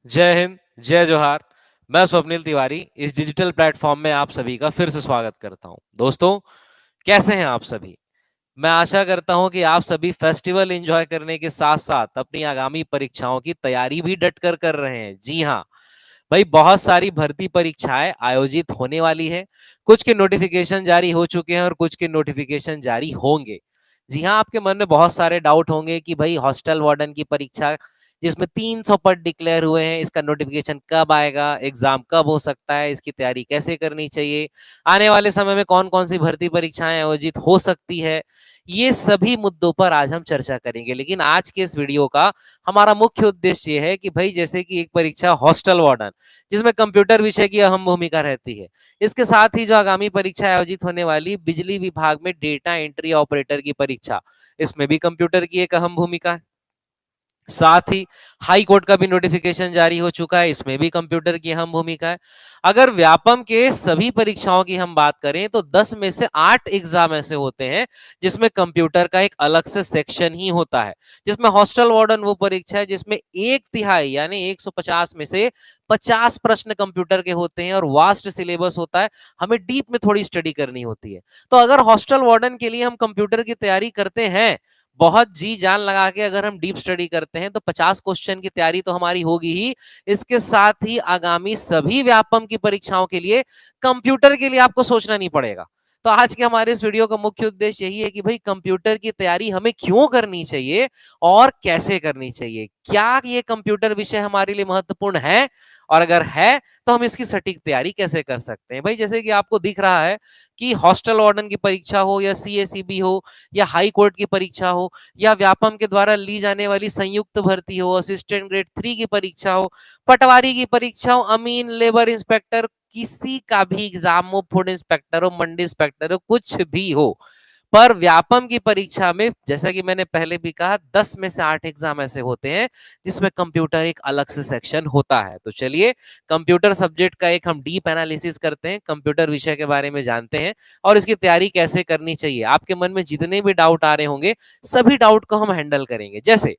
जय हिंद, जय जोहार। मैं स्वप्निल तिवारी इस डिजिटल प्लेटफॉर्म में आप सभी का फिर से स्वागत करता हूं। दोस्तों, कैसे हैं आप सभी? मैं आशा करता हूं कि आप सभी फेस्टिवल एंजॉय करने के साथ-साथ अपनी आगामी परीक्षाओं की तैयारी भी डटकर कर रहे हैं। जी हाँ, भाई बहुत सारी भर्ती परीक्षाएं आयोजित होने वाली है। कुछ के नोटिफिकेशन जारी हो चुके हैं और कुछ के नोटिफिकेशन जारी होंगे। जी हाँ, आपके मन में बहुत सारे डाउट होंगे कि भाई हॉस्टल वार्डन की परीक्षा जिसमें 300 पद डिक्लेयर हुए हैं, इसका नोटिफिकेशन कब आएगा, एग्जाम कब हो सकता है, इसकी तैयारी कैसे करनी चाहिए, आने वाले समय में कौन कौन सी भर्ती परीक्षाएं आयोजित हो सकती है, ये सभी मुद्दों पर आज हम चर्चा करेंगे। लेकिन आज के इस वीडियो का हमारा मुख्य उद्देश्य ये है कि भाई जैसे कि एक परीक्षा हॉस्टल वार्डन जिसमें कंप्यूटर विषय की अहम भूमिका रहती है, इसके साथ ही जो आगामी परीक्षा आयोजित होने वाली बिजली विभाग में डेटा एंट्री ऑपरेटर की परीक्षा, इसमें भी कंप्यूटर की एक अहम भूमिका है। साथ ही हाई कोर्ट का भी नोटिफिकेशन जारी हो चुका है, इसमें भी कंप्यूटर की अहम भूमिका है। अगर व्यापम के सभी परीक्षाओं की हम बात करें तो 10 में से 8 एग्जाम ऐसे होते हैं जिसमें कंप्यूटर का एक अलग से सेक्शन ही होता है। जिसमें हॉस्टल वार्डन वो परीक्षा है जिसमें 1/3 यानी 150 में से 50 प्रश्न कंप्यूटर के होते हैं और वास्ट सिलेबस होता है। हमें डीप में थोड़ी स्टडी करनी होती है। तो अगर हॉस्टल वार्डन के लिए हम कंप्यूटर की तैयारी करते हैं, बहुत जी जान लगा के अगर हम डीप स्टडी करते हैं, तो 50 क्वेश्चन की तैयारी तो हमारी होगी ही। इसके साथ ही आगामी सभी व्यापम की परीक्षाओं के लिए कंप्यूटर के लिए आपको सोचना नहीं पड़ेगा। तो आज के हमारे इस वीडियो का मुख्य उद्देश्य यही है कि भाई कंप्यूटर की तैयारी हमें क्यों करनी चाहिए और कैसे करनी चाहिए। क्या ये कंप्यूटर विषय हमारे लिए महत्वपूर्ण है, और अगर है तो हम इसकी सटीक तैयारी कैसे कर सकते हैं। भाई जैसे कि आपको दिख रहा है कि हॉस्टल वार्डन की परीक्षा हो या सीएसीबी हो या हाई कोर्ट की परीक्षा हो या व्यापम के द्वारा ली जाने वाली संयुक्त भर्ती हो, असिस्टेंट ग्रेड 3 की परीक्षा हो, पटवारी की परीक्षा हो, अमीन, लेबर इंस्पेक्टर, किसी का भी एग्जाम हो, फूड इंस्पेक्टर हो, मंडी इंस्पेक्टर हो, कुछ भी हो, पर व्यापम की परीक्षा में जैसा कि मैंने पहले भी कहा 10 में से 8 एग्जाम ऐसे होते हैं जिसमें कंप्यूटर एक अलग से सेक्शन होता है। तो चलिए कंप्यूटर सब्जेक्ट का एक हम डीप एनालिसिस करते हैं, कंप्यूटर विषय के बारे में जानते हैं और इसकी तैयारी कैसे करनी चाहिए। आपके मन में जितने भी डाउट आ रहे होंगे, सभी डाउट को हम हैंडल करेंगे। जैसे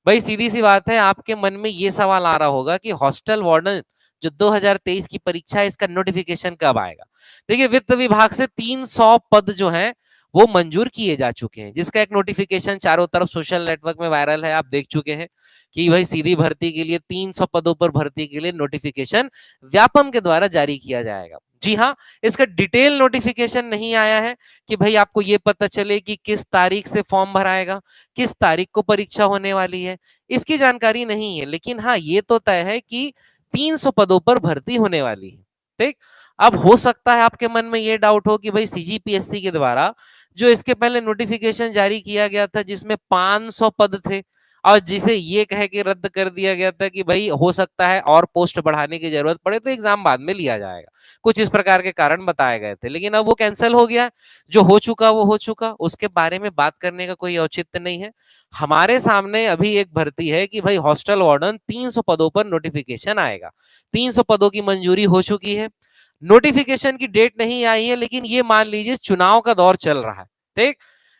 भाई सीधी सी बात है, आपके मन में ये सवाल आ रहा होगा कि हॉस्टल वार्डन जो 2023 की परीक्षा है, इसका नोटिफिकेशन कब आएगा। देखिए वित्त विभाग से 300 पद जो हैं वो मंजूर किए जा चुके हैं, जिसका एक नोटिफिकेशन चारों तरफ सोशल नेटवर्क में वायरल है। आप देख चुके हैं कि भाई सीधी भर्ती के लिए 300 पदों पर भर्ती के लिए नोटिफिकेशन व्यापम के द्वारा जारी किया जाएगा। जी हाँ, इसका डिटेल नोटिफिकेशन नहीं आया है कि भाई आपको ये पता चले कि किस तारीख से फॉर्म भराएगा, किस तारीख को परीक्षा होने वाली है, इसकी जानकारी नहीं है। लेकिन हाँ, ये तो तय है कि 300 पदों पर भर्ती होने वाली है। ठीक। अब हो सकता है आपके मन में ये डाउट हो कि भाई सीजीपीएससी के द्वारा जो इसके पहले नोटिफिकेशन जारी किया गया था जिसमें 500 पद थे और जिसे ये कह के रद्द कर दिया गया था कि भाई हो सकता है और पोस्ट बढ़ाने की जरूरत पड़े तो एग्जाम बाद में लिया जाएगा, कुछ इस प्रकार के कारण बताए गए थे। लेकिन अब वो कैंसिल हो गया। जो हो चुका वो हो चुका, उसके बारे में बात करने का कोई औचित्य नहीं है। हमारे सामने अभी एक भर्ती है कि भाई हॉस्टल वार्डन 300 पदों पर नोटिफिकेशन आएगा। 300 पदों की मंजूरी हो चुकी है, नोटिफिकेशन की डेट नहीं आई है, लेकिन ये मान लीजिए चुनाव का दौर चल रहा है। ठीक।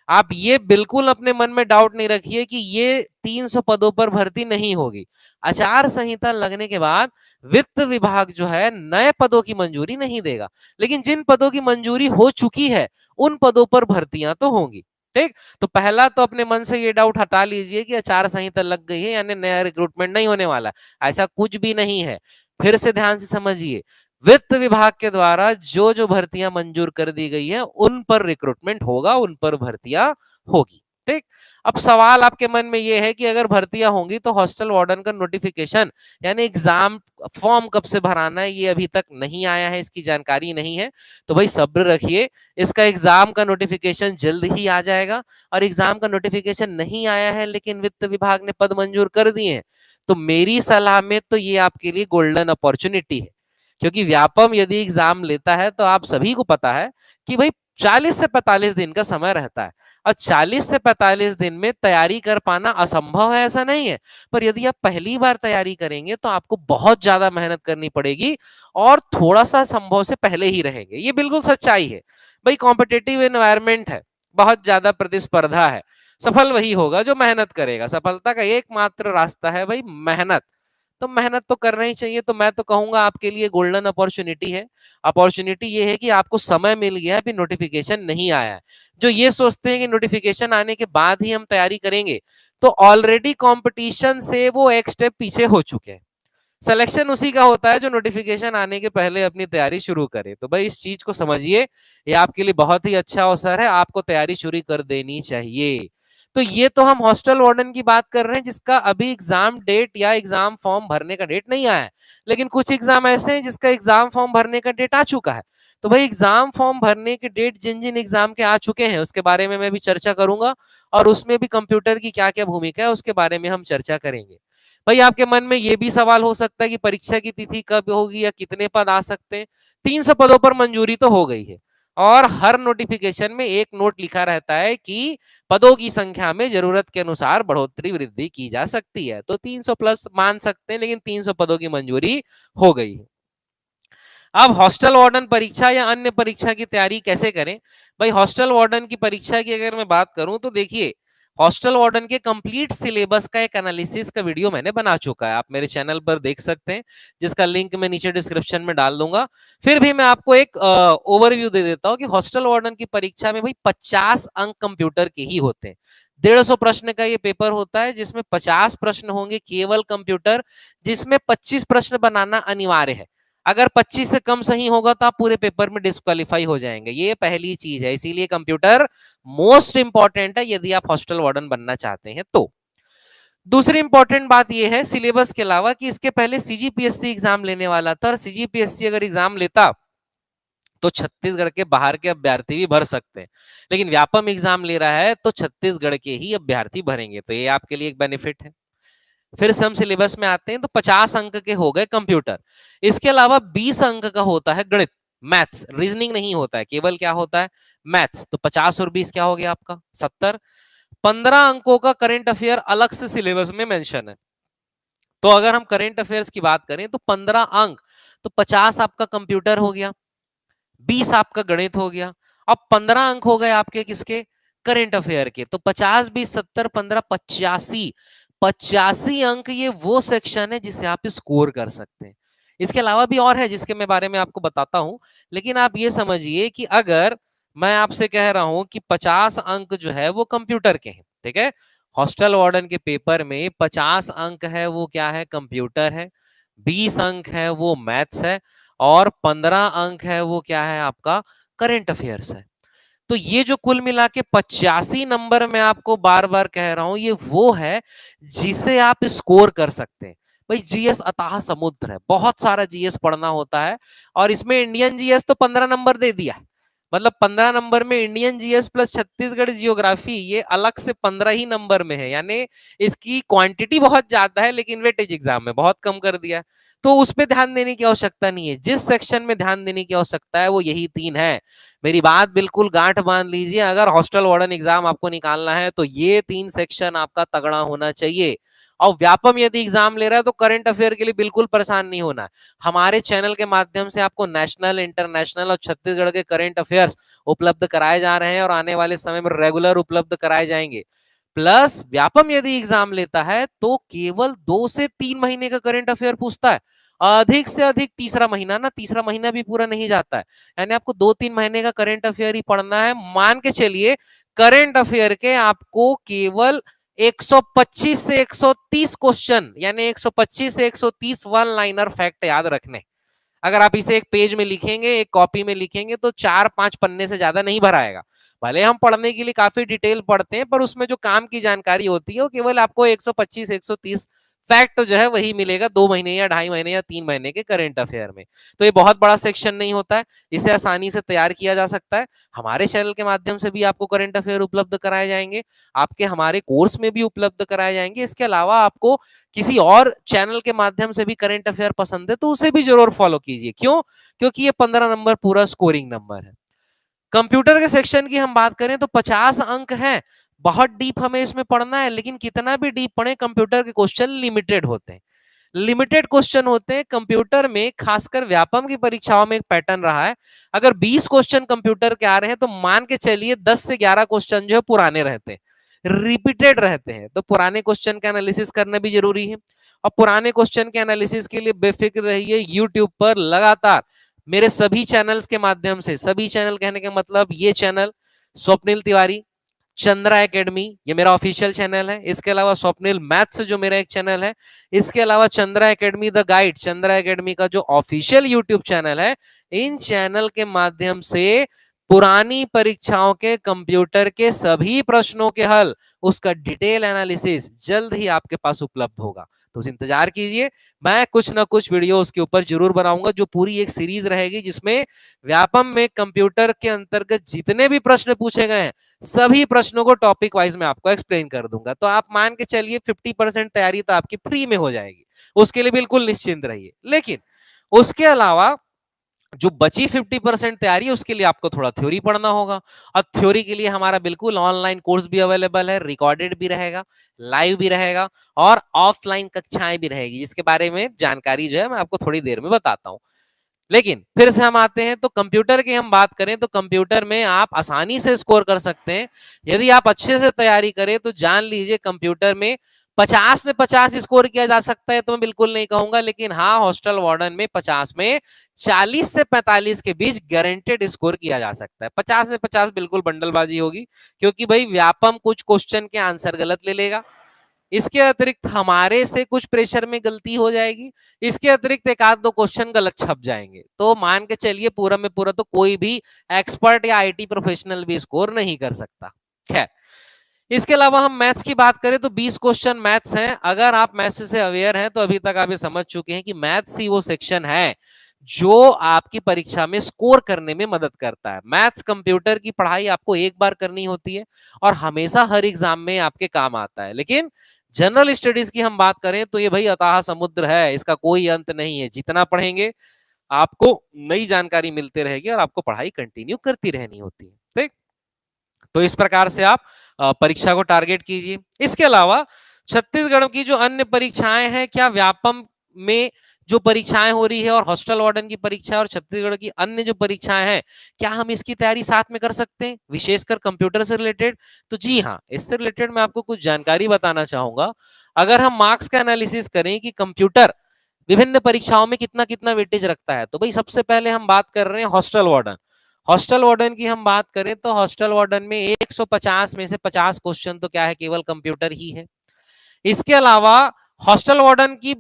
आप ये बिल्कुल अपने मन में डाउट नहीं रखिए कि ये 300 पदों पर भर्ती नहीं होगी। आचार संहिता लगने के बाद वित्त विभाग जो है नए पदों की मंजूरी नहीं देगा, लेकिन जिन पदों की मंजूरी हो चुकी है उन पदों पर भर्तियां तो होंगी। ठीक। तो पहला तो अपने मन से ये डाउट हटा लीजिए कि आचार संहिता लग गई है यानी नया रिक्रूटमेंट नहीं होने वाला। ऐसा कुछ भी नहीं है। फिर से ध्यान से समझिए, वित्त विभाग के द्वारा जो जो भर्तियां मंजूर कर दी गई है उन पर रिक्रूटमेंट होगा, उन पर भर्तियां होगी। ठीक। अब सवाल आपके मन में यह है कि अगर भर्तियां होंगी तो हॉस्टल वार्डन का नोटिफिकेशन यानी एग्जाम फॉर्म कब से भराना है, ये अभी तक नहीं आया है, इसकी जानकारी नहीं है। तो भाई सब्र रखिए, इसका एग्जाम का नोटिफिकेशन जल्द ही आ जाएगा। और एग्जाम का नोटिफिकेशन नहीं आया है लेकिन वित्त विभाग ने पद मंजूर कर दिए हैं, तो मेरी सलाह में तो ये आपके लिए गोल्डन अपॉर्चुनिटी है। क्योंकि व्यापम यदि एग्जाम लेता है तो आप सभी को पता है कि भाई 40 से 45 दिन का समय रहता है और 40 से 45 दिन में तैयारी कर पाना असंभव है ऐसा नहीं है। पर यदि आप पहली बार तैयारी करेंगे तो आपको बहुत ज्यादा मेहनत करनी पड़ेगी और थोड़ा सा संभव से पहले ही रहेंगे, ये बिल्कुल सच्चाई है। भाई कॉम्पिटिटिव एनवायरमेंट है, बहुत ज्यादा प्रतिस्पर्धा है। सफल वही होगा जो मेहनत करेगा। सफलता का एकमात्र रास्ता है भाई मेहनत। तो मेहनत तो करना ही चाहिए। तो मैं तो कहूंगा आपके लिए गोल्डन अपॉर्चुनिटी है। अपॉर्चुनिटी ये है कि आपको समय मिल गया है, अभी नोटिफिकेशन नहीं आया है। जो ये सोचते हैं कि नोटिफिकेशन आने के बाद ही हम तैयारी करेंगे, तो ऑलरेडी कंपटीशन से वो एक स्टेप पीछे हो चुके हैं। सिलेक्शन उसी का होता है जो नोटिफिकेशन आने के पहले अपनी तैयारी शुरू करे। तो भाई इस चीज को समझिए, ये आपके लिए बहुत ही अच्छा अवसर है, आपको तैयारी शुरू कर देनी चाहिए। तो ये तो हम हॉस्टल वार्डन की बात कर रहे हैं जिसका अभी एग्जाम डेट या एग्जाम फॉर्म भरने का डेट नहीं आया है। लेकिन कुछ एग्जाम ऐसे हैं जिसका एग्जाम फॉर्म भरने का डेट आ चुका है। तो भाई एग्जाम फॉर्म भरने के डेट जिन जिन एग्जाम के आ चुके हैं उसके बारे में मैं भी चर्चा करूंगा, और उसमें भी कंप्यूटर की क्या क्या भूमिका है उसके बारे में हम चर्चा करेंगे। भाई आपके मन में ये भी सवाल हो सकता है कि परीक्षा की तिथि कब होगी या कितने पद आ सकते हैं। 300 पदों पर मंजूरी तो हो गई है, और हर नोटिफिकेशन में एक नोट लिखा रहता है कि पदों की संख्या में जरूरत के अनुसार बढ़ोतरी वृद्धि की जा सकती है। तो 300 प्लस मान सकते हैं, लेकिन 300 पदों की मंजूरी हो गई है। अब हॉस्टल वार्डन परीक्षा या अन्य परीक्षा की तैयारी कैसे करें? भाई हॉस्टल वार्डन की परीक्षा की अगर मैं बात करूं तो देखिए, हॉस्टल वार्डन के कंप्लीट सिलेबस का एक एनालिसिस का वीडियो मैंने बना चुका है, आप मेरे चैनल पर देख सकते हैं, जिसका लिंक मैं नीचे डिस्क्रिप्शन में डाल दूंगा। फिर भी मैं आपको एक ओवरव्यू दे देता हूं कि हॉस्टल वार्डन की परीक्षा में भाई 50 अंक कंप्यूटर के ही होते हैं। 150 प्रश्न का ये पेपर होता है, जिसमें 50 प्रश्न होंगे केवल कंप्यूटर, जिसमें 25 प्रश्न बनाना अनिवार्य है। अगर 25 से कम सही होगा तो आप पूरे पेपर में डिस्क्वालीफाई हो जाएंगे। ये पहली चीज है, इसीलिए कंप्यूटर मोस्ट इंपॉर्टेंट है यदि आप हॉस्टल वार्डन बनना चाहते हैं तो। दूसरी इंपॉर्टेंट बात यह है सिलेबस के अलावा कि इसके पहले सीजीपीएससी एग्जाम लेने वाला था, और सीजीपीएससी अगर एग्जाम लेता तो छत्तीसगढ़ के बाहर के अभ्यर्थी भी भर सकते हैं, लेकिन व्यापम एग्जाम ले रहा है तो छत्तीसगढ़ के ही अभ्यर्थी भरेंगे। तो ये आपके लिए एक बेनिफिट है। फिर से हम सिलेबस में आते हैं तो 50 अंक के हो गए कंप्यूटर। इसके अलावा 20 अंक का होता है गणित, मैथ्स, रीजनिंग नहीं होता है, केवल क्या होता है, मैथ्स। तो 50 और 20 क्या हो गया आपका 70। 15 अंकों का करंट अफेयर अलग से सिलेबस में मेंशन है। तो अगर हम करंट अफेयर्स की बात करें तो 15 अंक, तो 50 आपका कंप्यूटर हो गया, 20 आपका गणित हो गया। अब 15 अंक हो गए आपके किसके, करंट अफेयर के। तो 50 20 70 15 85, 85 अंक ये वो सेक्शन है जिसे आप स्कोर कर सकते हैं। इसके अलावा भी और है जिसके मैं बारे में आपको बताता हूं, लेकिन आप ये समझिए कि अगर मैं आपसे कह रहा हूं कि 50 अंक जो है वो कंप्यूटर के हैं, ठीक है, हॉस्टल वार्डन के पेपर में 50 अंक है वो क्या है, कंप्यूटर है, 20 अंक है वो मैथ्स है, और 15 अंक है वो क्या है आपका, करंट अफेयर्स है। तो ये जो कुल मिला के 85 नंबर मैं आपको बार बार कह रहा हूं, ये वो है जिसे आप स्कोर कर सकते हैं। भाई जीएस अथाह समुद्र है, बहुत सारा जीएस पढ़ना होता है, और इसमें इंडियन जीएस तो 15 नंबर दे दिया है। मतलब 15 नंबर में Indian GS plus Chhattisgarh geography, ये अलग से 15 ही नंबर में है, यानी इसकी क्वांटिटी बहुत ज्यादा है, लेकिन वेटेज एग्जाम में बहुत कम कर दिया। तो उस पर ध्यान देने की आवश्यकता नहीं है, जिस सेक्शन में ध्यान देने की आवश्यकता है वो यही 3 है। मेरी बात बिल्कुल गांठ बांध लीजिए, अगर हॉस्टल वार्डन एग्जाम आपको निकालना है तो ये 3 सेक्शन आपका तगड़ा होना चाहिए। और व्यापम यदि एग्जाम ले रहा है तो करंट अफेयर के लिए बिल्कुल परेशान नहीं होना है। हमारे चैनल के माध्यम से आपको नेशनल, इंटरनेशनल और छत्तीसगढ़ के करंट अफेयर्स उपलब्ध कराए जा रहे हैं, और आने वाले समय में रेगुलर उपलब्ध कराए जाएंगे। प्लस व्यापम यदि एग्जाम लेता है तो केवल 2 से 3 महीने का करंट अफेयर पूछता है, अधिक से अधिक तीसरा महीना, ना तीसरा महीना भी पूरा नहीं जाता है, यानी आपको 2-3 महीने का करंट अफेयर ही पढ़ना है। मान के चलिए करंट अफेयर के आपको केवल 125 से 130 क्वेश्चन, यानी 125 से 130 वन लाइनर फैक्ट याद रखने। अगर आप इसे एक पेज में लिखेंगे, एक कॉपी में लिखेंगे, तो 4-5 पन्ने से ज्यादा नहीं भराएगा। भले हम पढ़ने के लिए काफी डिटेल पढ़ते हैं, पर उसमें जो काम की जानकारी होती है वो केवल आपको 125-130 फैक्ट जो है वही मिलेगा 2 महीने या 2.5 महीने या 3 महीने के करंट अफेयर में। तो ये बहुत बड़ा सेक्शन नहीं होता है, इसे आसानी से तैयार किया जा सकता है। हमारे चैनल के माध्यम से भी आपको करंट अफेयर उपलब्ध कराए जाएंगे, आपके हमारे कोर्स में भी उपलब्ध कराए जाएंगे। इसके अलावा आपको किसी और चैनल के माध्यम से भी करंट अफेयर पसंद है तो उसे भी जरूर फॉलो कीजिए। क्यों? क्योंकि ये 15 नंबर पूरा स्कोरिंग नंबर है। कंप्यूटर के सेक्शन की हम बात करें तो 50 अंक हैं, बहुत डीप हमें इसमें पढ़ना है, लेकिन कितना भी डीप पढ़े कंप्यूटर के क्वेश्चन लिमिटेड होते हैं। लिमिटेड क्वेश्चन होते हैं कंप्यूटर में, खासकर व्यापम की परीक्षाओं में एक पैटर्न रहा है, अगर 20 क्वेश्चन कंप्यूटर के आ रहे हैं तो मान के चलिए 10 से 11 क्वेश्चन जो है पुराने रहते हैं, रिपीटेड रहते हैं। तो पुराने क्वेश्चन का एनालिसिस करना भी जरूरी है। और पुराने क्वेश्चन के एनालिसिस के लिए बेफिक्र रहिए, यूट्यूब पर लगातार मेरे सभी चैनल्स के माध्यम से, सभी चैनल कहने का मतलब ये चैनल स्वप्निल तिवारी, चंद्रा एकेडमी ये मेरा ऑफिशियल चैनल है, इसके अलावा स्वप्निल मैथ्स जो मेरा एक चैनल है, इसके अलावा Chandra academy the guide, Chandra academy का जो ऑफिशियल यूट्यूब चैनल है, इन चैनल के माध्यम से पुरानी परीक्षाओं के कंप्यूटर के सभी प्रश्नों के हल, उसका डिटेल एनालिसिस जल्द ही आपके पास उपलब्ध होगा। तो इंतजार कीजिए, मैं कुछ ना कुछ वीडियो उसके ऊपर जरूर बनाऊंगा, जो पूरी एक सीरीज रहेगी जिसमें व्यापम में कंप्यूटर के अंतर्गत जितने भी प्रश्न पूछे गए हैं सभी प्रश्नों को टॉपिक वाइज में आपको एक्सप्लेन कर दूंगा। तो आप मान के चलिए 50% तैयारी तो आपकी फ्री में हो जाएगी, उसके लिए बिल्कुल निश्चिंत रहिए। लेकिन उसके अलावा जो बची 50% तैयारी है उसके लिए आपको थोड़ा थ्योरी पढ़ना होगा, और थ्योरी के लिए हमारा बिल्कुल ऑनलाइन कोर्स भी अवेलेबल है, रिकॉर्डेड भी रहेगा, लाइव भी रहेगा और ऑफलाइन कक्षाएं भी रहेगी, जिसके बारे में जानकारी जो है मैं आपको थोड़ी देर में बताता हूं। लेकिन फिर से हम आते हैं तो कंप्यूटर की हम बात करें तो कंप्यूटर में आप आसानी से स्कोर कर सकते हैं यदि आप अच्छे से तैयारी करें। तो जान लीजिए कंप्यूटर में 50 में 50 स्कोर किया जा सकता है तो मैं बिल्कुल नहीं कहूंगा, लेकिन हाँ हॉस्टल वार्डन में 50 में 40 से 45 के बीच गारंटेड स्कोर किया जा सकता है। 50 में 50 बिल्कुल बंडलबाजी होगी, क्योंकि भाई व्यापम कुछ क्वेश्चन के आंसर गलत ले लेगा, इसके अतिरिक्त हमारे से कुछ प्रेशर में गलती हो जाएगी, इसके अतिरिक्त एक आध दो क्वेश्चन गलत छप जाएंगे, तो मान के चलिए पूरा में पूरा तो कोई भी एक्सपर्ट या आईटी प्रोफेशनल भी स्कोर नहीं कर सकता। खैर, इसके अलावा हम मैथ्स की बात करें तो 20 क्वेश्चन मैथ्स हैं। अगर आप मैथ्स से अवेयर हैं तो अभी तक आप ये समझ चुके हैं कि मैथ्स ही वो सेक्शन है जो आपकी परीक्षा में स्कोर करने में मदद करता है। मैथ्स कंप्यूटर की पढ़ाई आपको एक बार करनी होती है और हमेशा हर एग्जाम में आपके काम आता है, लेकिन जनरल स्टडीज की हम बात करें तो ये भाई अथाह समुद्र है, इसका कोई अंत नहीं है। जितना पढ़ेंगे आपको नई जानकारी मिलती रहेगी और आपको पढ़ाई कंटिन्यू करती रहनी होती है। ठीक, तो इस प्रकार से आप परीक्षा को टारगेट कीजिए। इसके अलावा छत्तीसगढ़ की जो अन्य परीक्षाएं हैं, क्या व्यापम में जो परीक्षाएं हो रही है और हॉस्टल वार्डन की परीक्षा और छत्तीसगढ़ की अन्य जो परीक्षाएं हैं, क्या हम इसकी तैयारी साथ में कर सकते हैं, विशेषकर कंप्यूटर से रिलेटेड? तो जी हाँ, इससे रिलेटेड मैं आपको कुछ जानकारी बताना चाहूंगा। अगर हम मार्क्स का एनालिसिस करें कि कंप्यूटर विभिन्न परीक्षाओं में कितना कितना वेटेज रखता है, तो भाई सबसे पहले हम बात कर रहे हैं हॉस्टल वार्डन। हॉस्टल वार्डन की हम बात करें तो हॉस्टल वार्डन में 150 में से 50 क्वेश्चन तो क्या है, केवल कंप्यूटर ही है। इसके अलावा हॉस्टल वार्डन की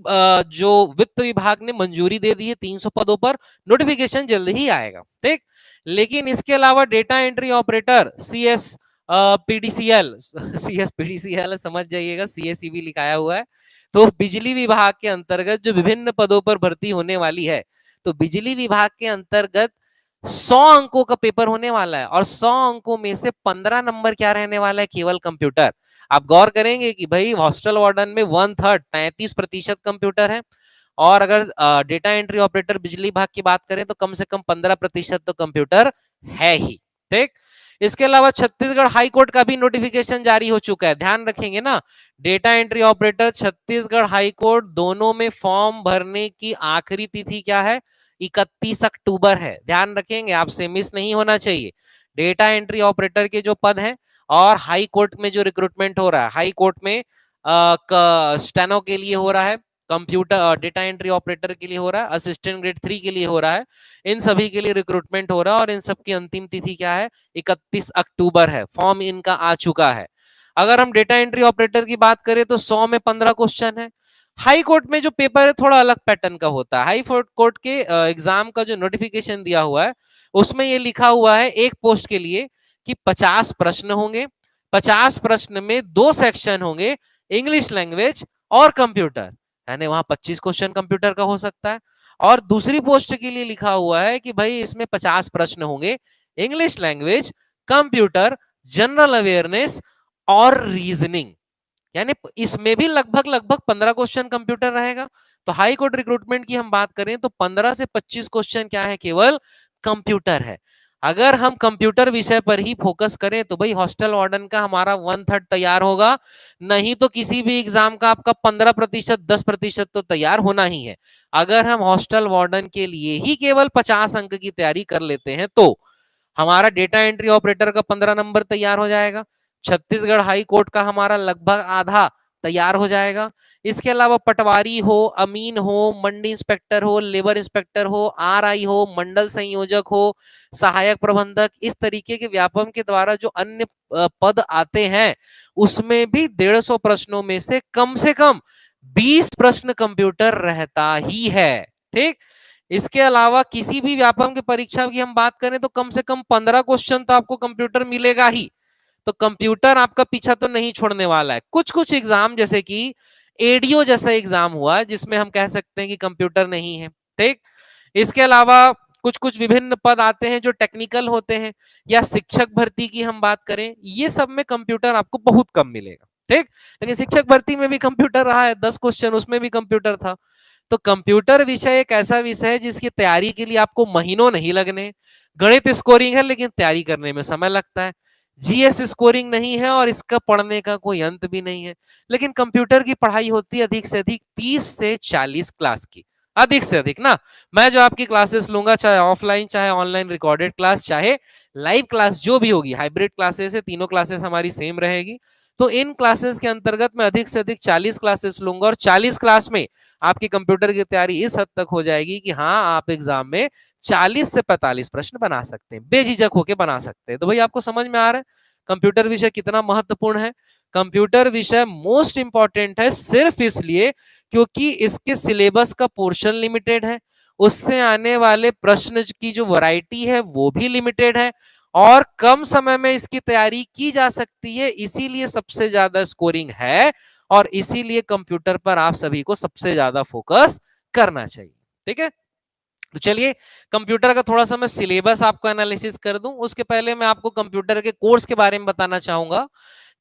जो वित्त विभाग ने मंजूरी दे दी है 300 पदों पर, नोटिफिकेशन जल्द ही आएगा। ठीक, लेकिन इसके अलावा data entry operator CS PDCL CS PDCL समझ जाइएगा, सीएसईबी लिखाया हुआ है। तो बिजली विभाग के अंतर्गत जो विभिन्न पदों पर भर्ती होने वाली है, तो बिजली विभाग के अंतर्गत 100 अंकों का पेपर होने वाला है और 100 अंकों में से 15 नंबर क्या रहने वाला है, केवल कंप्यूटर। आप गौर करेंगे कि भाई हॉस्टल वार्डन में 1/3 33% कंप्यूटर है, और अगर डेटा एंट्री ऑपरेटर बिजली विभाग की बात करें तो कम से कम 15% तो कंप्यूटर है ही। ठीक, इसके अलावा छत्तीसगढ़ हाईकोर्ट का भी नोटिफिकेशन जारी हो चुका है, ध्यान रखेंगे ना। Data entry operator Chhattisgarh high court दोनों में फॉर्म भरने की आखिरी तिथि क्या है, 31 अक्टूबर है। ध्यान रखेंगे, आपसे मिस नहीं होना चाहिए। डेटा एंट्री ऑपरेटर के जो पद हैं और हाई कोर्ट में जो रिक्रूटमेंट हो रहा है, हाई कोर्ट में स्टेनो के लिए हो रहा है, कंप्यूटर डेटा एंट्री ऑपरेटर के लिए हो रहा है, असिस्टेंट ग्रेड 3 के लिए हो रहा है, इन सभी के लिए रिक्रूटमेंट हो रहा है और इन सब की अंतिम तिथि क्या है, 31 अक्टूबर है। फॉर्म इनका आ चुका है। अगर हम डेटा एंट्री ऑपरेटर की बात करें तो 100 में 15 क्वेश्चन है। हाई कोर्ट में जो पेपर है थोड़ा अलग पैटर्न का होता है। हाई कोर्ट के एग्जाम का जो नोटिफिकेशन दिया हुआ है उसमें ये लिखा हुआ है एक पोस्ट के लिए कि 50 प्रश्न होंगे, 50 प्रश्न में 2 सेक्शन होंगे, इंग्लिश लैंग्वेज और कंप्यूटर, यानी वहां 25 क्वेश्चन कंप्यूटर का हो सकता है। और दूसरी पोस्ट के लिए लिखा हुआ है कि भाई इसमें 50 प्रश्न होंगे, English language, computer, general awareness और रीजनिंग, यानी इसमें भी लगभग लगभग 15 क्वेश्चन कंप्यूटर रहेगा। तो हाई कोर्ट रिक्रूटमेंट की हम बात करें तो 15 से 25 क्वेश्चन क्या है, केवल कंप्यूटर है। अगर हम कंप्यूटर विषय पर ही फोकस करें तो भाई हॉस्टल वार्डन का हमारा 1/3 तैयार होगा, नहीं तो किसी भी एग्जाम का आपका 15% 10% तो तैयार होना ही है। अगर हम हॉस्टल वार्डन के लिए ही केवल 50 अंक की तैयारी कर लेते हैं तो हमारा डेटा एंट्री ऑपरेटर का 15 नंबर तैयार हो जाएगा, छत्तीसगढ़ हाई कोर्ट का हमारा लगभग आधा तैयार हो जाएगा। इसके अलावा पटवारी हो, अमीन हो, मंडी इंस्पेक्टर हो, लेबर इंस्पेक्टर हो, आरआई हो, मंडल संयोजक हो, सहायक प्रबंधक, इस तरीके के व्यापम के द्वारा जो अन्य पद आते हैं उसमें भी 150 प्रश्नों में से कम 20 प्रश्न कंप्यूटर रहता ही है। ठीक, इसके अलावा किसी भी व्यापम की परीक्षा की हम बात करें तो कम से कम 15 क्वेश्चन तो आपको कंप्यूटर मिलेगा ही। तो कंप्यूटर आपका पीछा तो नहीं छोड़ने वाला है। कुछ कुछ एग्जाम जैसे कि एडीओ जैसा एग्जाम हुआ जिसमें हम कह सकते हैं कि कंप्यूटर नहीं है। ठीक, इसके अलावा कुछ कुछ विभिन्न पद आते हैं जो टेक्निकल होते हैं, या शिक्षक भर्ती की हम बात करें, ये सब में कंप्यूटर आपको बहुत कम मिलेगा। ठीक, लेकिन शिक्षक भर्ती में भी कंप्यूटर रहा है, 10 क्वेश्चन उसमें भी कंप्यूटर था। तो कंप्यूटर विषय एक ऐसा विषय है जिसकी तैयारी के लिए आपको महीनों नहीं लगने। गणित स्कोरिंग है लेकिन तैयारी करने में समय लगता है। जीएस स्कोरिंग नहीं है और इसका पढ़ने का कोई अंत भी नहीं है। लेकिन कंप्यूटर की पढ़ाई होती है अधिक से अधिक 30 से 40 क्लास की, अधिक से अधिक ना। मैं जो आपकी क्लासेस लूंगा, चाहे ऑफलाइन चाहे ऑनलाइन रिकॉर्डेड क्लास चाहे लाइव क्लास, जो भी होगी, हाइब्रिड क्लासेस है, तीनों क्लासेस हमारी सेम रहेगी। तो इन क्लासेस के अंतर्गत मैं अधिक से अधिक 40 क्लासेस लूंगा और 40 क्लास में आपकी कंप्यूटर की तैयारी इस हद तक हो जाएगी कि हाँ, आप एग्जाम में 40 से 45 प्रश्न बना सकते हैं, बेझिझक होकर बना सकते हैं। तो भाई आपको समझ में आ रहा है कंप्यूटर विषय कितना महत्वपूर्ण है। कंप्यूटर विषय मोस्ट इंपॉर्टेंट है सिर्फ इसलिए क्योंकि इसके सिलेबस का पोर्शन लिमिटेड है, उससे आने वाले प्रश्न की जो वैरायटी है वो भी लिमिटेड है, और कम समय में इसकी तैयारी की जा सकती है, इसीलिए सबसे ज्यादा स्कोरिंग है, और इसीलिए कंप्यूटर पर आप सभी को सबसे ज्यादा फोकस करना चाहिए। ठीक है, तो चलिए कंप्यूटर का थोड़ा सा मैं सिलेबस आपको एनालिसिस कर दूं। उसके पहले मैं आपको कंप्यूटर के कोर्स के बारे में बताना चाहूंगा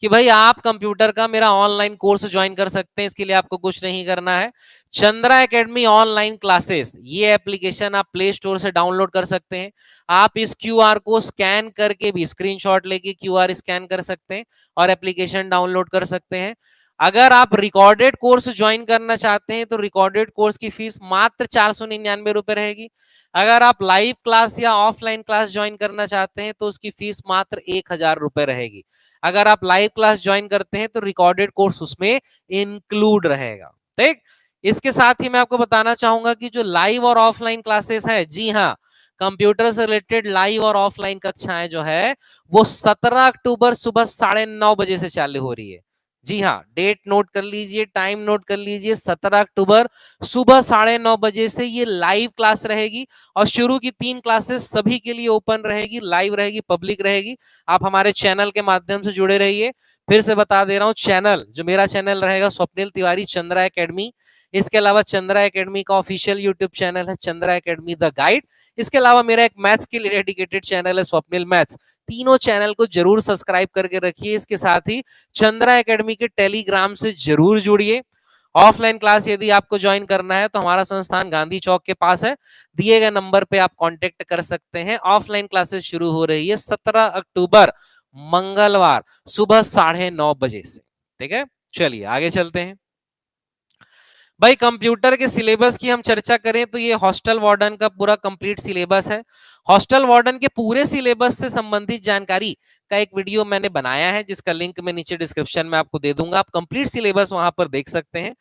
कि भाई आप कंप्यूटर का मेरा ऑनलाइन कोर्स ज्वाइन कर सकते हैं। इसके लिए आपको कुछ नहीं करना है। चंद्रा एकेडमी ऑनलाइन क्लासेस, ये एप्लीकेशन आप प्ले स्टोर से डाउनलोड कर सकते हैं। आप इस क्यूआर को स्कैन करके भी, स्क्रीनशॉट लेके क्यूआर स्कैन कर सकते हैं और एप्लीकेशन डाउनलोड कर सकते हैं। अगर आप रिकॉर्डेड कोर्स ज्वाइन करना चाहते हैं तो रिकॉर्डेड कोर्स की फीस मात्र 499 रुपए रहेगी। अगर आप लाइव क्लास या ऑफलाइन क्लास ज्वाइन करना चाहते हैं तो उसकी फीस मात्र 1000 रुपए रहेगी। अगर आप लाइव क्लास ज्वाइन करते हैं तो रिकॉर्डेड कोर्स उसमें इंक्लूड रहेगा। ठीक, इसके साथ ही मैं आपको बताना चाहूंगा कि जो लाइव और ऑफलाइन क्लासेस है, जी हाँ, कंप्यूटर से रिलेटेड लाइव और ऑफलाइन कक्षाएं जो है वो 17 अक्टूबर सुबह 9:30 बजे से चालू हो रही है। जी हाँ, डेट नोट कर लीजिए, टाइम नोट कर लीजिए, 17 अक्टूबर सुबह 9:30 बजे से ये लाइव क्लास रहेगी। और शुरू की 3 क्लासेस सभी के लिए ओपन रहेगी, लाइव रहेगी, पब्लिक रहेगी। आप हमारे चैनल के माध्यम से जुड़े रहिए। फिर से बता दे रहा हूं, चैनल जो मेरा चैनल रहेगा स्वप्निल तिवारी चंद्रा एकेडमी। इसके अलावा चंद्रा एकेडमी का ऑफिशियल यूट्यूब चैनल है चंद्रा एकेडमी द गाइड। इसके अलावा मेरा एक मैथ्स के लिए डेडिकेटेड चैनल है स्वप्निल मैथ्स। तीनों चैनल को जरूर सब्सक्राइब करके रखिए। इसके साथ ही चंद्रा एकेडमी के टेलीग्राम से जरूर जुड़िए। ऑफलाइन क्लास यदि आपको ज्वाइन करना है तो हमारा संस्थान गांधी चौक के पास है, दिए गए नंबर पे आप कांटेक्ट कर सकते हैं। ऑफलाइन क्लासेस शुरू हो रही है 17 अक्टूबर मंगलवार सुबह 9:30 बजे से। ठीक है, चलिए आगे चलते हैं। भाई कंप्यूटर के सिलेबस की हम चर्चा करें तो ये हॉस्टल वार्डन का पूरा कंप्लीट सिलेबस है। हॉस्टल वार्डन के पूरे सिलेबस से संबंधित जानकारी का एक वीडियो मैंने बनाया है जिसका लिंक मैं नीचे डिस्क्रिप्शन में आपको दे दूंगा। आप कंप्लीट सिलेबस वहां पर देख सकते हैं।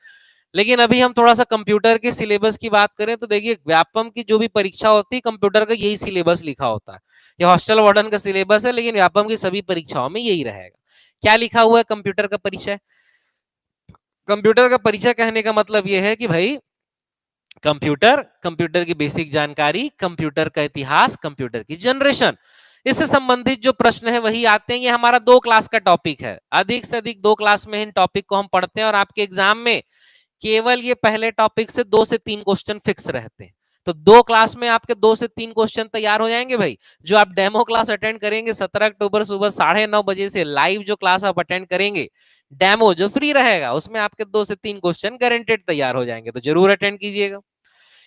लेकिन अभी हम थोड़ा सा कंप्यूटर के सिलेबस की बात करें तो देखिए, व्यापम की जो भी परीक्षा होती है कंप्यूटर का यही सिलेबस लिखा होता है। ये हॉस्टल वार्डन का सिलेबस है लेकिन व्यापम की सभी परीक्षाओं में यही रहेगा। क्या लिखा हुआ है कंप्यूटर का परिचय? कंप्यूटर का परिचय कहने का मतलब यह है कि भाई कंप्यूटर, कंप्यूटर की बेसिक जानकारी, कंप्यूटर का इतिहास, कंप्यूटर की जनरेशन, इससे संबंधित जो प्रश्न है वही आते हैं। ये हमारा 2 क्लास का टॉपिक है। अधिक से अधिक 2 क्लास में इन टॉपिक को हम पढ़ते हैं और आपके एग्जाम में केवल ये पहले टॉपिक से 2 से 3 क्वेश्चन फिक्स रहते हैं। तो 2 क्लास में आपके 2 से 3 क्वेश्चन तैयार हो जाएंगे भाई। जो आप डेमो क्लास अटेंड करेंगे 17 अक्टूबर सुबह 9:30 बजे से, लाइव जो क्लास आप अटेंड करेंगे डेमो जो फ्री रहेगा उसमें आपके 2 से 3 क्वेश्चन गारंटेड तैयार हो जाएंगे। तो जरूर अटेंड कीजिएगा।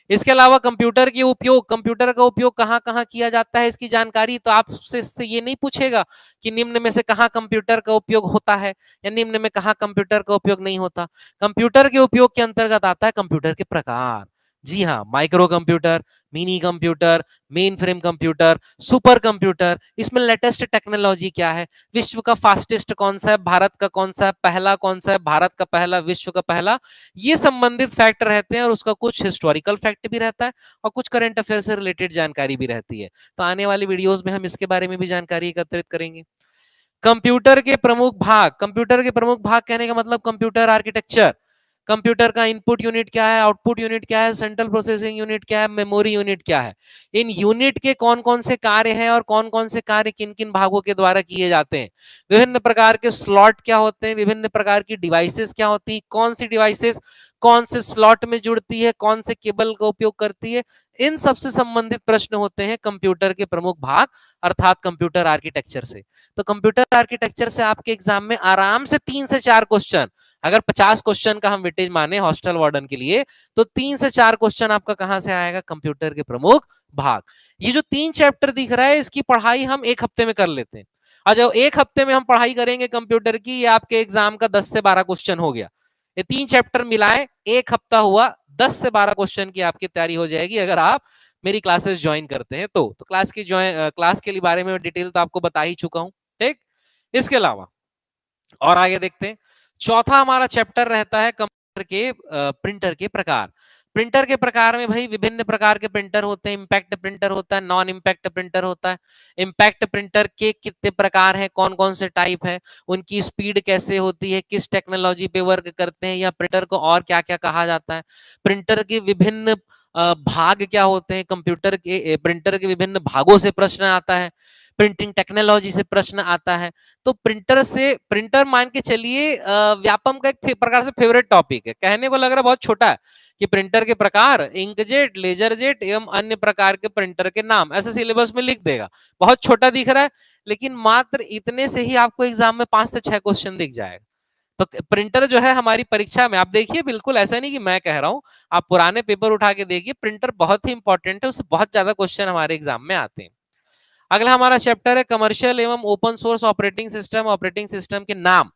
इसके अलावा कंप्यूटर के उपयोग, कंप्यूटर का उपयोग कहां कहां किया जाता है इसकी जानकारी तो आपसे ये नहीं पूछेगा कि निम्न में से कहां कंप्यूटर का उपयोग होता है या निम्न में कहां कंप्यूटर का उपयोग नहीं होता। कंप्यूटर के उपयोग के अंतर्गत आता है कंप्यूटर के प्रकार, जी हाँ, micro computer, mini computer, main frame computer, super computer, इसमें लेटेस्ट टेक्नोलॉजी क्या है, विश्व का फास्टेस्ट कौन सा है, भारत का कौन सा है, पहला कौन सा है, भारत का पहला, विश्व का पहला, ये संबंधित फैक्ट रहते हैं और उसका कुछ हिस्टोरिकल फैक्ट भी रहता है और कुछ करंट अफेयर से रिलेटेड जानकारी भी रहती है। तो आने वाली वीडियोस में हम इसके बारे में भी जानकारी एकत्रित करेंगे। कंप्यूटर के प्रमुख भाग, कंप्यूटर के प्रमुख भाग कहने का मतलब कंप्यूटर आर्किटेक्चर, कंप्यूटर का इनपुट यूनिट क्या है, आउटपुट यूनिट क्या है, सेंट्रल प्रोसेसिंग यूनिट क्या है, मेमोरी यूनिट क्या है, इन यूनिट के कौन कौन से कार्य हैं और कौन कौन से कार्य किन किन भागों के द्वारा किए जाते हैं, विभिन्न प्रकार के स्लॉट क्या होते हैं, विभिन्न प्रकार की डिवाइसेस क्या होती है, कौन सी डिवाइसेस कौन से स्लॉट में जुड़ती है, कौन से केबल का उपयोग करती है, इन सबसे संबंधित प्रश्न होते हैं कंप्यूटर के प्रमुख भाग अर्थात कंप्यूटर आर्किटेक्चर से। तो कंप्यूटर आर्किटेक्चर से आपके एग्जाम में आराम से 3 से 4 क्वेश्चन, अगर 50 क्वेश्चन का हम वेटेज माने हॉस्टल वार्डन के लिए, तो 3 से 4 क्वेश्चन आपका कहां से आएगा, कंप्यूटर के प्रमुख भाग। ये जो 3 चैप्टर दिख रहा है इसकी पढ़ाई हम 1 हफ्ते में कर लेते हैं, और जो 1 हफ्ते में हम पढ़ाई करेंगे कंप्यूटर की, ये आपके एग्जाम का 10 से 12 क्वेश्चन हो गया। ये 3 चैप्टर मिलाए 1 हफ्ता हुआ, 10 से 12 क्वेश्चन की आपकी तैयारी हो जाएगी अगर आप मेरी क्लासेस ज्वाइन करते हैं तो क्लास की क्लास के लिए बारे में डिटेल तो आपको बता ही चुका हूं। ठीक, इसके अलावा और आगे देखते हैं। चौथा हमारा चैप्टर रहता है कंप्यूटर के प्रिंटर के प्रकार। प्रिंटर के प्रकार में भाई विभिन्न प्रकार के प्रिंटर होते हैं, इंपैक्ट प्रिंटर होता है, नॉन इंपैक्ट प्रिंटर होता है। इंपैक्ट प्रिंटर के कितने प्रकार हैं, कौन कौन से टाइप है, उनकी स्पीड कैसे होती है, किस टेक्नोलॉजी पे वर्क करते हैं, या प्रिंटर को और क्या क्या कहा जाता है, प्रिंटर के विभिन्न भाग क्या होते हैं, कंप्यूटर के प्रिंटर के विभिन्न भागों से प्रश्न आता है, प्रिंटिंग टेक्नोलॉजी से प्रश्न आता है। तो प्रिंटर मान के चलिए व्यापम का एक प्रकार से फेवरेट टॉपिक है। कहने को लग रहा है बहुत छोटा है कि प्रिंटर के प्रकार, इंकजेट, लेजर जेट एवं अन्य प्रकार के प्रिंटर के नाम ऐसे सिलेबस में लिख देगा, बहुत छोटा दिख रहा है, लेकिन मात्र इतने से ही आपको एग्जाम में 5 से 6 क्वेश्चन दिख जाएगा। तो प्रिंटर जो है हमारी परीक्षा में आप देखिए, बिल्कुल ऐसा नहीं कि मैं कह रहा हूं, आप पुराने पेपर उठा के देखिए, प्रिंटर बहुत ही इंपॉर्टेंट है, उससे बहुत ज्यादा क्वेश्चन हमारे एग्जाम में आते हैं। अगला हमारा चैप्टर है कमर्शियल एवं open source operating system, operating system के नाम।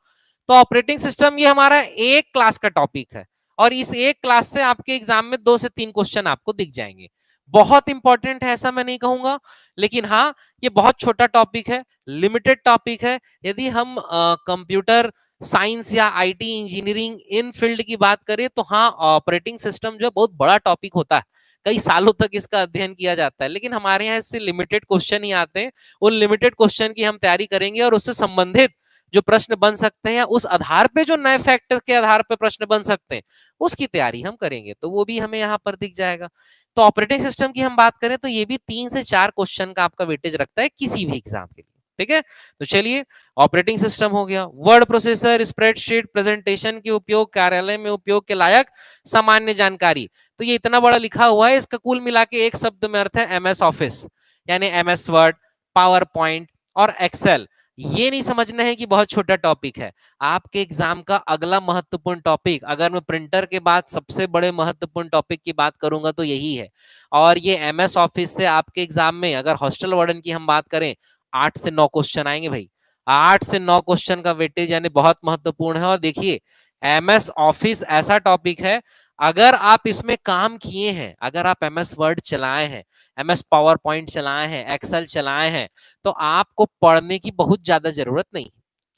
तो ऑपरेटिंग सिस्टम ये हमारा एक क्लास का टॉपिक है और इस एक क्लास से आपके एग्जाम में 2 से 3 क्वेश्चन आपको दिख जाएंगे। बहुत इंपॉर्टेंट है ऐसा मैं नहीं कहूंगा, लेकिन हाँ ये बहुत छोटा टॉपिक है, लिमिटेड टॉपिक है। यदि हम कंप्यूटर साइंस या आईटी इंजीनियरिंग इन फील्ड की बात करें तो हाँ ऑपरेटिंग सिस्टम जो बहुत बड़ा टॉपिक होता है, कई सालों तक इसका अध्ययन किया जाता है, लेकिन हमारे यहाँ इससे लिमिटेड क्वेश्चन ही आते हैं। उन लिमिटेड क्वेश्चन की हम तैयारी करेंगे और उससे संबंधित जो प्रश्न बन सकते हैं, उस आधार पे जो नए फैक्टर के आधार पे प्रश्न बन सकते हैं, उसकी तैयारी हम करेंगे, तो वो भी हमें यहाँ पर दिख जाएगा। तो ऑपरेटिंग सिस्टम की हम बात करें तो ये भी 3 से 4 क्वेश्चन का आपका वेटेज रखता है किसी भी एग्जाम के लिए। ठीक है, तो चलिए ऑपरेटिंग सिस्टम हो गया, वर्ड प्रोसेसर, स्प्रेडशीट, प्रेजेंटेशन के उपयोग, कार्यालय में उपयोग के लायक सामान्य जानकारी। तो ये इतना बड़ा लिखा हुआ है, इसका कुल मिला के एक शब्द में अर्थ है एमएस ऑफिस, यानी एमएस वर्ड, पावर पॉइंट और एक्सेल। ये नहीं समझना है कि बहुत छोटा टॉपिक है। आपके एग्जाम का अगला महत्वपूर्ण टॉपिक, अगर मैं प्रिंटर के बाद सबसे बड़े महत्वपूर्ण टॉपिक की बात करूंगा तो यही है। और ये एमएस ऑफिस से आपके एग्जाम में अगर हॉस्टल वार्डन की हम बात करें 8 से 9 क्वेश्चन आएंगे भाई। 8 से 9 क्वेश्चन का वेटेज यानी बहुत महत्वपूर्ण है। और देखिए एमएस ऑफिस ऐसा टॉपिक है, अगर आप इसमें काम किए हैं, अगर आप एमएस वर्ड चलाए हैं, एमएस पावर पॉइंट चलाए हैं, एक्सेल चलाए हैं, तो आपको पढ़ने की बहुत ज्यादा जरूरत नहीं।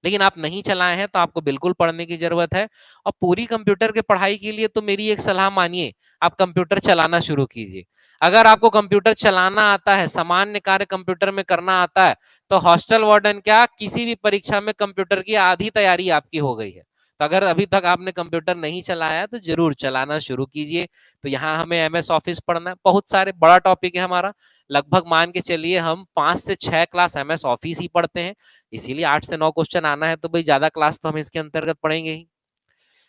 लेकिन आप नहीं चलाए हैं तो आपको बिल्कुल पढ़ने की जरूरत है। और पूरी कंप्यूटर के पढ़ाई के लिए तो मेरी एक सलाह मानिए, आप कंप्यूटर चलाना शुरू कीजिए। अगर आपको कंप्यूटर चलाना आता है, सामान्य कार्य कंप्यूटर में करना आता है, तो हॉस्टल वार्डन क्या किसी भी परीक्षा में कंप्यूटर की आधी तैयारी आपकी हो गई है। तो अगर अभी तक आपने कंप्यूटर नहीं चलाया है तो जरूर चलाना शुरू कीजिए। तो यहाँ हमें एमएस ऑफिस पढ़ना है, बहुत सारे बड़ा टॉपिक है हमारा, लगभग मान के चलिए हम 5 से 6 क्लास एमएस ऑफिस ही पढ़ते हैं, इसीलिए 8 से 9 क्वेश्चन आना है तो भाई ज्यादा क्लास तो हम इसके अंतर्गत पढ़ेंगे ही।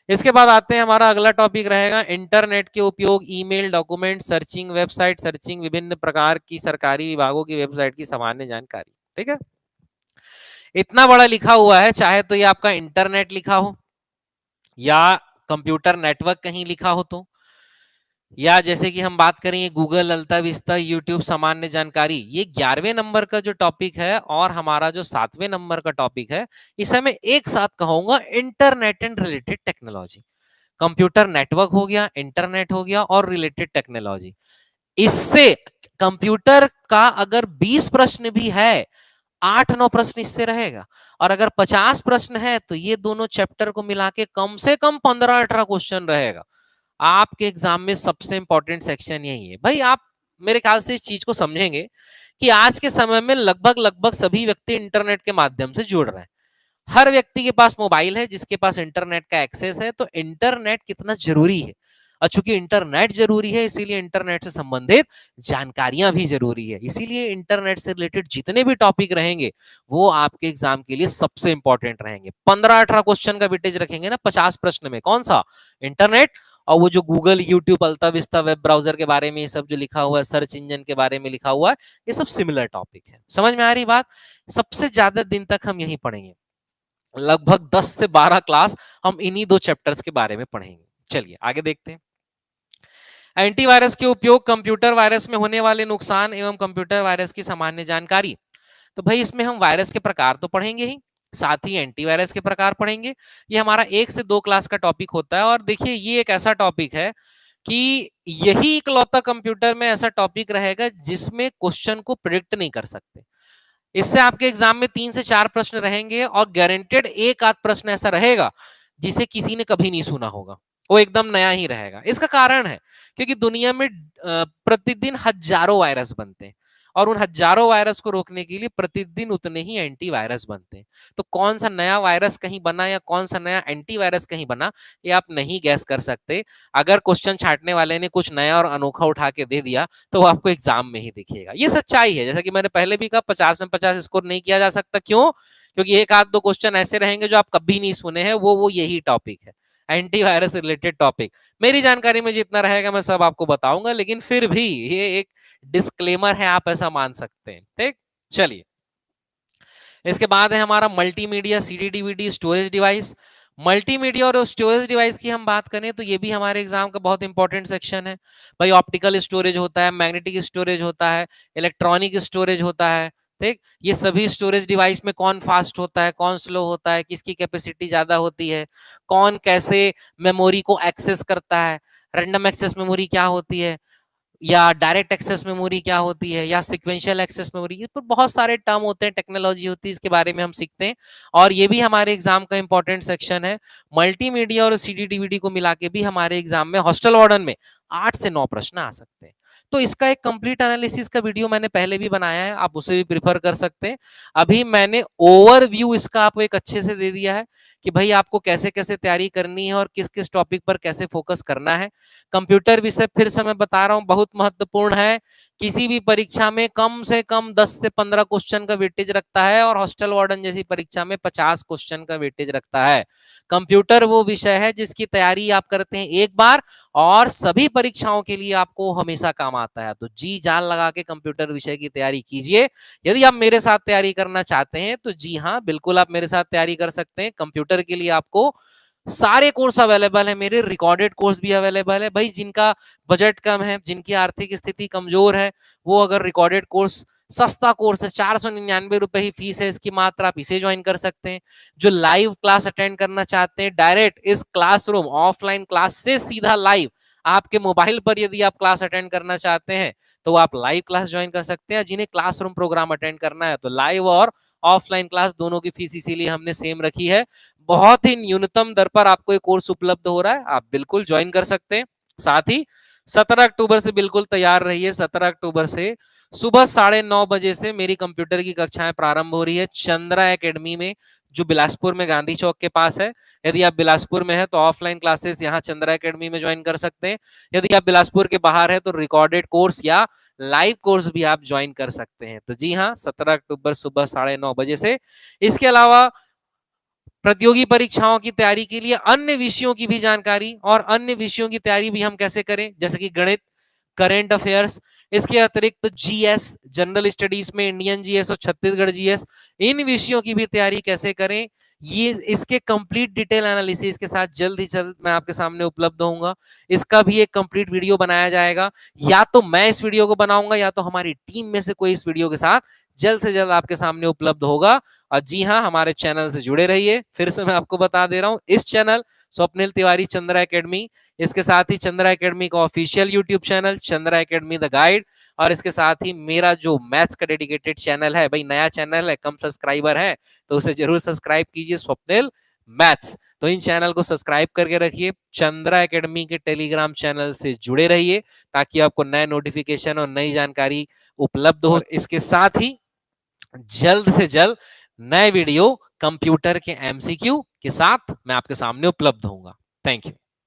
इसके बाद आते हैं, हमारा अगला टॉपिक रहेगा इंटरनेट के उपयोग, email, document searching, website searching, विभिन्न प्रकार की सरकारी विभागों की वेबसाइट की सामान्य जानकारी। ठीक है, इतना बड़ा लिखा हुआ है, चाहे तो ये आपका इंटरनेट लिखा हो या कंप्यूटर नेटवर्क कहीं लिखा हो, तो या जैसे कि हम बात करें गूगल, अल्ता विस्ता, यूट्यूब सामान्य जानकारी, ये 11वें नंबर का जो टॉपिक है और हमारा जो 7वें नंबर का टॉपिक है, इसे मैं एक साथ कहूंगा internet and related technology. Computer network हो गया, इंटरनेट हो गया और रिलेटेड टेक्नोलॉजी। इससे कंप्यूटर का अगर 20 प्रश्न भी है, 8-9 प्रश्न इससे रहेगा, और अगर 50 प्रश्न है तो ये दोनों चैप्टर को मिला के कम से कम 15-18 क्वेश्चन रहेगा। आपके एग्जाम में सबसे इंपॉर्टेंट सेक्शन यही है भाई। आप मेरे ख्याल से इस चीज को समझेंगे कि आज के समय में लगभग लगभग सभी व्यक्ति इंटरनेट के माध्यम से जुड़ रहे हैं। हर व्यक्ति के पास मोबाइल है, जिसके पास इंटरनेट का एक्सेस है। तो इंटरनेट कितना जरूरी है, और चूंकि इंटरनेट जरूरी है इसीलिए इंटरनेट से संबंधित जानकारियां भी जरूरी है। इसीलिए इंटरनेट से रिलेटेड जितने भी टॉपिक रहेंगे वो आपके एग्जाम के लिए सबसे इंपॉर्टेंट रहेंगे। 15-18 क्वेश्चन का वेटेज रखेंगे ना 50 प्रश्न में, कौन सा? इंटरनेट। और वो जो Google, YouTube, AltaVista web browser के बारे में ये सब जो लिखा हुआ है, सर्च इंजन के बारे में लिखा हुआ है, ये सब सिमिलर टॉपिक है। समझ में आ रही बात? सबसे ज्यादा दिन तक हम यही पढ़ेंगे, लगभग 10 से 12 क्लास हम इन्हीं दो चैप्टर्स के बारे में पढ़ेंगे। चलिए आगे देखते हैं। एंटीवायरस के उपयोग, कंप्यूटर वायरस में होने वाले नुकसान एवं कंप्यूटर वायरस की सामान्य जानकारी। तो भाई इसमें हम वायरस के प्रकार तो पढ़ेंगे ही, साथ ही एंटीवायरस के प्रकार पढ़ेंगे। ये हमारा 1 से 2 क्लास का टॉपिक होता है। और देखिए ये एक ऐसा टॉपिक है कि यही इकलौता कंप्यूटर में ऐसा टॉपिक रहेगा जिसमें क्वेश्चन को प्रिडिक्ट नहीं कर सकते। इससे आपके एग्जाम में 3 से 4 प्रश्न रहेंगे और गारंटेड एक आध प्रश्न ऐसा रहेगा जिसे किसी ने कभी नहीं सुना होगा, वो एकदम नया ही रहेगा। इसका कारण है क्योंकि दुनिया में प्रतिदिन हजारों वायरस बनते हैं और उन हजारों वायरस को रोकने के लिए प्रतिदिन उतने ही एंटीवायरस बनते हैं। तो कौन सा नया वायरस कहीं बना या कौन सा नया एंटीवायरस कहीं बना, ये आप नहीं गैस कर सकते। अगर क्वेश्चन छांटने वाले ने कुछ नया और अनोखा उठा के दे दिया तो वो आपको एग्जाम में ही दिखेगा। ये सच्चाई है। जैसा कि मैंने पहले भी कहा, 50 में 50 स्कोर नहीं किया जा सकता। क्यों? क्योंकि एक आध दो क्वेश्चन ऐसे रहेंगे जो आप कभी नहीं सुने हैं, वो यही टॉपिक है, एंटीवायरस रिलेटेड टॉपिक। मेरी जानकारी में जितना रहेगा मैं सब आपको बताऊंगा, लेकिन फिर भी ये एक डिस्क्लेमर है, आप ऐसा मान सकते हैं। ठीक, चलिए इसके बाद है हमारा multimedia, CD DVD storage device. Multimedia और स्टोरेज डिवाइस की हम बात करें तो ये भी हमारे एग्जाम का बहुत इंपॉर्टेंट सेक्शन है भाई। ऑप्टिकल स्टोरेज होता है, मैग्नेटिक स्टोरेज होता है, इलेक्ट्रॉनिक स्टोरेज होता है। ठीक, ये सभी स्टोरेज डिवाइस में कौन फास्ट होता है, कौन स्लो होता है, किसकी कैपेसिटी ज्यादा होती है, कौन कैसे मेमोरी को एक्सेस करता है, रैंडम एक्सेस मेमोरी क्या होती है, या डायरेक्ट एक्सेस मेमोरी क्या होती है, या सीक्वेंशियल एक्सेस मेमोरी। इस पर बहुत सारे टर्म होते हैं, टेक्नोलॉजी होती है, इसके बारे में हम सीखते हैं। और ये भी हमारे एग्जाम का इंपॉर्टेंट सेक्शन है। मल्टीमीडिया और सीडी डीवीडी को मिला के भी हमारे एग्जाम में हॉस्टल वार्डन में 8 से 9 प्रश्न आ सकते हैं। तो इसका एक कंप्लीट एनालिसिस का वीडियो मैंने पहले भी बनाया है, आप उसे भी प्रिफर कर सकते हैं। अभी मैंने ओवरव्यू इसका आपको एक अच्छे से दे दिया है कि भाई आपको कैसे कैसे तैयारी करनी है और किस किस टॉपिक पर कैसे फोकस करना है। कंप्यूटर विषय फिर से मैं बता रहा हूं बहुत महत्वपूर्ण है। किसी भी परीक्षा में कम से कम 10 से 15 क्वेश्चन का वेटेज रखता है और हॉस्टल वार्डन जैसी परीक्षा में 50 क्वेश्चन का वेटेज रखता है। कंप्यूटर वो विषय है जिसकी तैयारी आप करते हैं एक बार और सभी परीक्षाओं के लिए आपको हमेशा काम आता है। तो जी जान लगा के कंप्यूटर विषय की तैयारी कीजिए। यदि आप मेरे साथ तैयारी करना चाहते हैं तो जी हाँ बिल्कुल आप मेरे साथ तैयारी कर सकते हैं। कंप्यूटर के लिए आपको सारे कोर्स अवेलेबल है, मेरे रिकॉर्डेड कोर्स भी अवेलेबल है भाई। जिनका बजट कम है, जिनकी आर्थिक स्थिति कमजोर है, वो अगर रिकॉर्डेड कोर्स, सस्ता कोर्स है, 499 रुपए ही फीस है इसकी मात्र, आप इसे ज्वाइन कर सकते हैं। जो लाइव क्लास अटेंड करना चाहते हैं डायरेक्ट इस क्लासरूम ऑफलाइन क्लास से सीधा लाइव आपके मोबाइल पर यदि आप क्लास अटेंड करना चाहते हैं तो आप लाइव क्लास ज्वाइन कर सकते हैं। जिन्हें क्लासरूम प्रोग्राम अटेंड करना है तो लाइव और ऑफलाइन क्लास दोनों की फीस इसीलिए हमने सेम रखी है। बहुत ही न्यूनतम दर पर आपको एक कोर्स उपलब्ध हो रहा है, आप बिल्कुल ज्वाइन कर सकते हैं। साथ ही 17 अक्टूबर से बिल्कुल तैयार रहिए। 17 अक्टूबर से सुबह 9:30 बजे से मेरी कंप्यूटर की कक्षाएं प्रारंभ हो रही है चंद्रा एकेडमी में, जो बिलासपुर में गांधी चौक के पास है। यदि आप बिलासपुर में है तो ऑफलाइन क्लासेस यहाँ चंद्रा एकेडमी में ज्वाइन कर सकते हैं। यदि आप बिलासपुर के बाहर है तो रिकॉर्डेड कोर्स या लाइव कोर्स भी आप ज्वाइन कर सकते हैं। तो जी हाँ, 17 अक्टूबर सुबह 9:30 बजे से। इसके अलावा प्रतियोगी परीक्षाओं की तैयारी के लिए अन्य विषयों की भी जानकारी और अन्य विषयों की तैयारी भी हम कैसे करें, जैसे कि गणित, करेंट अफेयर्स, इसके अतिरिक्त जीएस, जनरल स्टडीज में इंडियन जीएस और छत्तीसगढ़ जीएस, इन विषयों की भी तैयारी कैसे करें, ये इसके कंप्लीट डिटेल एनालिसिस के साथ जल्द ही जल्द मैं आपके सामने उपलब्ध होऊंगा। इसका भी एक कंप्लीट वीडियो बनाया जाएगा, या तो मैं इस वीडियो को बनाऊंगा या तो हमारी टीम में से कोई इस वीडियो के साथ जल्द से जल्द आपके सामने उपलब्ध होगा। और जी हाँ, हमारे चैनल से जुड़े रहिए। फिर से मैं आपको बता दे रहा हूं, इस चैनल स्वप्निल तिवारी चंद्रा एकेडमी, इसके साथ ही चंद्रा एकेडमी का official YouTube channel Chandra academy the guide, और इसके साथ ही मेरा जो मैथ्स का डेडिकेटेड चैनल है, भाई नया चैनल है, कम सब्सक्राइबर है, तो उसे जरूर सब्सक्राइब कीजिए, स्वप्निल मैथ्स। तो इन चैनल को सब्सक्राइब करके रखिए, चंद्रा एकेडमी के टेलीग्राम चैनल से जुड़े रहिए ताकि आपको नए नोटिफिकेशन और नई जानकारी उपलब्ध हो। इसके साथ ही जल्द से जल्द नए वीडियो कंप्यूटर के एमसीक्यू के साथ मैं आपके सामने उपलब्ध होऊंगा। Thank you.